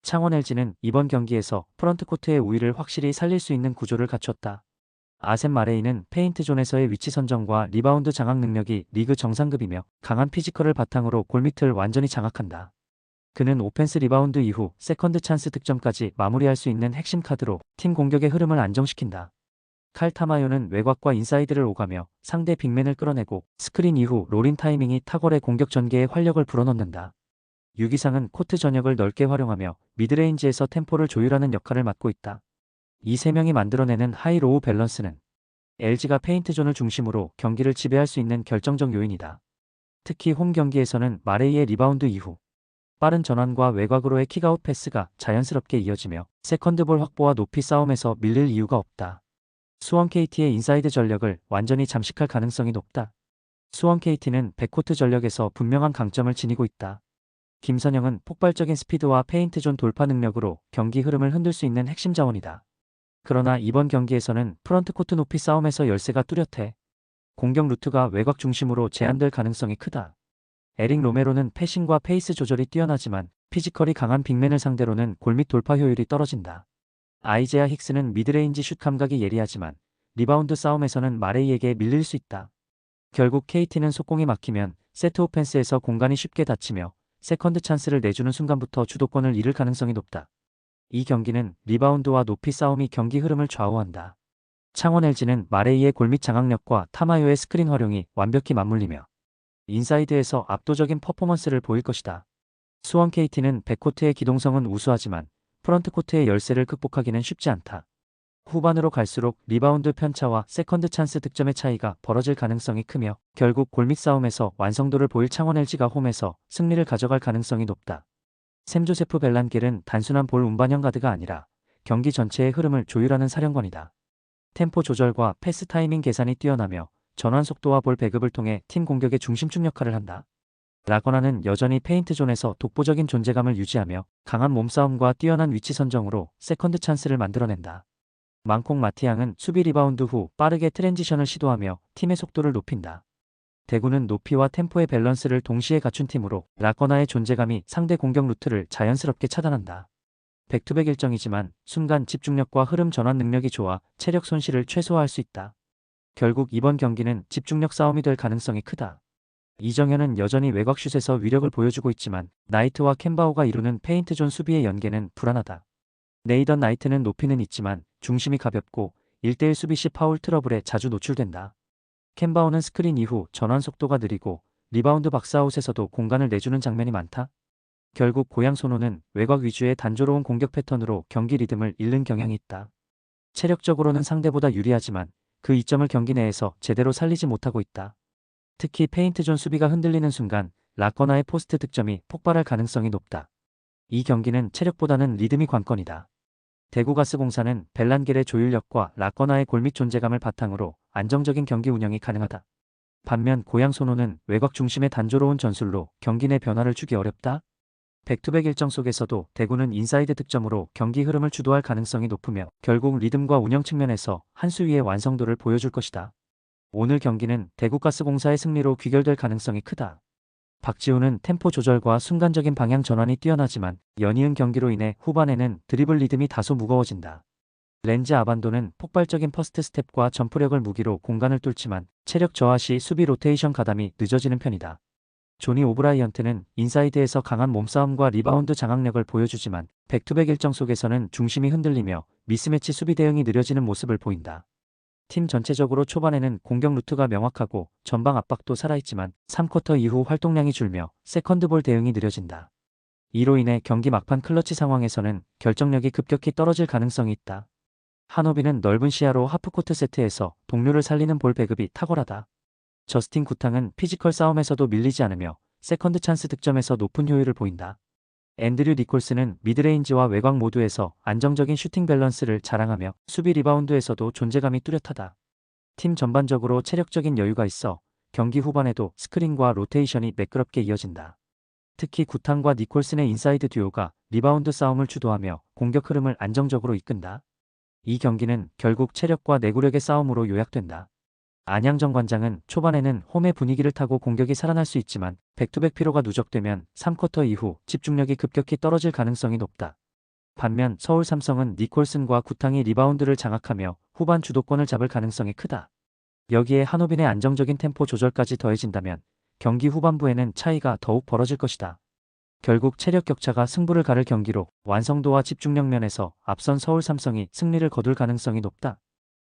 창원 LG는 이번 경기에서 프런트코트의 우위를 확실히 살릴 수 있는 구조를 갖췄다. 아셈 마레이는 페인트존에서의 위치 선정과 리바운드 장악 능력이 리그 정상급이며 강한 피지컬을 바탕으로 골밑을 완전히 장악한다. 그는 오펜스 리바운드 이후 세컨드 찬스 득점까지 마무리할 수 있는 핵심 카드로 팀 공격의 흐름을 안정시킨다. 칼 타마요는 외곽과 인사이드를 오가며 상대 빅맨을 끌어내고 스크린 이후 롤인 타이밍이 탁월해 공격 전개에 활력을 불어넣는다. 유기상은 코트 전역을 넓게 활용하며 미드레인지에서 템포를 조율하는 역할을 맡고 있다. 이 세 명이 만들어내는 하이로우 밸런스는 LG가 페인트존을 중심으로 경기를 지배할 수 있는 결정적 요인이다. 특히 홈 경기에서는 마레이의 리바운드 이후 빠른 전환과 외곽으로의 킥아웃 패스가 자연스럽게 이어지며 세컨드볼 확보와 높이 싸움에서 밀릴 이유가 없다. 수원 KT의 인사이드 전력을 완전히 잠식할 가능성이 높다. 수원 KT는 백코트 전력에서 분명한 강점을 지니고 있다. 김선영은 폭발적인 스피드와 페인트존 돌파 능력으로 경기 흐름을 흔들 수 있는 핵심 자원이다. 그러나 이번 경기에서는 프런트코트 높이 싸움에서 열세가 뚜렷해 공격 루트가 외곽 중심으로 제한될 가능성이 크다. 에릭 로메로는 패싱과 페이스 조절이 뛰어나지만 피지컬이 강한 빅맨을 상대로는 골밑 돌파 효율이 떨어진다. 아이제아 힉스는 미드레인지 슛 감각이 예리하지만 리바운드 싸움에서는 마레이에게 밀릴 수 있다. 결국 KT는 속공이 막히면 세트 오펜스에서 공간이 쉽게 닫히며 세컨드 찬스를 내주는 순간부터 주도권을 잃을 가능성이 높다. 이 경기는 리바운드와 높이 싸움이 경기 흐름을 좌우한다. 창원 LG는 마레이의 골밑 장악력과 타마요의 스크린 활용이 완벽히 맞물리며 인사이드에서 압도적인 퍼포먼스를 보일 것이다. 수원 KT는 백코트의 기동성은 우수하지만 프런트코트의 열세를 극복하기는 쉽지 않다. 후반으로 갈수록 리바운드 편차와 세컨드 찬스 득점의 차이가 벌어질 가능성이 크며 결국 골밑 싸움에서 완성도를 보일 창원 LG가 홈에서 승리를 가져갈 가능성이 높다. 샘 조세프 벨란겔은 단순한 볼 운반형 가드가 아니라 경기 전체의 흐름을 조율하는 사령관이다. 템포 조절과 패스 타이밍 계산이 뛰어나며 전환 속도와 볼 배급을 통해 팀 공격의 중심축 역할을 한다. 라거나는 여전히 페인트존에서 독보적인 존재감을 유지하며 강한 몸싸움과 뛰어난 위치 선정으로 세컨드 찬스를 만들어낸다. 망콩 마티앙은 수비 리바운드 후 빠르게 트랜지션을 시도하며 팀의 속도를 높인다. 대구는 높이와 템포의 밸런스를 동시에 갖춘 팀으로 라거나의 존재감이 상대 공격 루트를 자연스럽게 차단한다. 백투백 일정이지만 순간 집중력과 흐름 전환 능력이 좋아 체력 손실을 최소화할 수 있다. 결국 이번 경기는 집중력 싸움이 될 가능성이 크다. 이정현은 여전히 외곽슛에서 위력을 보여주고 있지만 나이트와 캔바오가 이루는 페인트존 수비의 연계는 불안하다. 네이던 나이트는 높이는 있지만 중심이 가볍고 1대1 수비 시 파울 트러블에 자주 노출된다. 캔바오는 스크린 이후 전환 속도가 느리고 리바운드 박스아웃에서도 공간을 내주는 장면이 많다. 결국 고양 소노는 외곽 위주의 단조로운 공격 패턴으로 경기 리듬을 잃는 경향이 있다. 체력적으로는 상대보다 유리하지만 그 이점을 경기 내에서 제대로 살리지 못하고 있다. 특히 페인트존 수비가 흔들리는 순간 라거나의 포스트 득점이 폭발할 가능성이 높다. 이 경기는 체력보다는 리듬이 관건이다. 대구가스공사는 벨란겔의 조율력과 라거나의 골밑 존재감을 바탕으로 안정적인 경기 운영이 가능하다. 반면 고양 소노는 외곽 중심의 단조로운 전술로 경기 내 변화를 주기 어렵다. 백투백 일정 속에서도 대구는 인사이드 득점으로 경기 흐름을 주도할 가능성이 높으며 결국 리듬과 운영 측면에서 한 수 위의 완성도를 보여줄 것이다. 오늘 경기는 대구가스공사의 승리로 귀결될 가능성이 크다. 박지훈은 템포 조절과 순간적인 방향 전환이 뛰어나지만 연이은 경기로 인해 후반에는 드리블 리듬이 다소 무거워진다. 렌즈 아반도는 폭발적인 퍼스트 스텝과 점프력을 무기로 공간을 뚫지만 체력 저하 시 수비 로테이션 가담이 늦어지는 편이다. 조니 오브라이언트는 인사이드에서 강한 몸싸움과 리바운드 장악력을 보여주지만 백투백 일정 속에서는 중심이 흔들리며 미스매치 수비 대응이 느려지는 모습을 보인다. 팀 전체적으로 초반에는 공격 루트가 명확하고 전방 압박도 살아있지만 3쿼터 이후 활동량이 줄며 세컨드볼 대응이 느려진다. 이로 인해 경기 막판 클러치 상황에서는 결정력이 급격히 떨어질 가능성이 있다. 한호빈은 넓은 시야로 하프코트 세트에서 동료를 살리는 볼 배급이 탁월하다. 저스틴 구탕은 피지컬 싸움에서도 밀리지 않으며 세컨드 찬스 득점에서 높은 효율을 보인다. 앤드류 니콜스는 미드레인지와 외곽 모두에서 안정적인 슈팅 밸런스를 자랑하며 수비 리바운드에서도 존재감이 뚜렷하다. 팀 전반적으로 체력적인 여유가 있어 경기 후반에도 스크린과 로테이션이 매끄럽게 이어진다. 특히 구탕과 니콜슨의 인사이드 듀오가 리바운드 싸움을 주도하며 공격 흐름을 안정적으로 이끈다. 이 경기는 결국 체력과 내구력의 싸움으로 요약된다. 안양정 관장은 초반에는 홈의 분위기를 타고 공격이 살아날 수 있지만 백투백 피로가 누적되면 3쿼터 이후 집중력이 급격히 떨어질 가능성이 높다. 반면 서울 삼성은 니콜슨과 구탕이 리바운드를 장악하며 후반 주도권을 잡을 가능성이 크다. 여기에 한호빈의 안정적인 템포 조절까지 더해진다면 경기 후반부에는 차이가 더욱 벌어질 것이다. 결국 체력 격차가 승부를 가를 경기로 완성도와 집중력 면에서 앞선 서울 삼성이 승리를 거둘 가능성이 높다.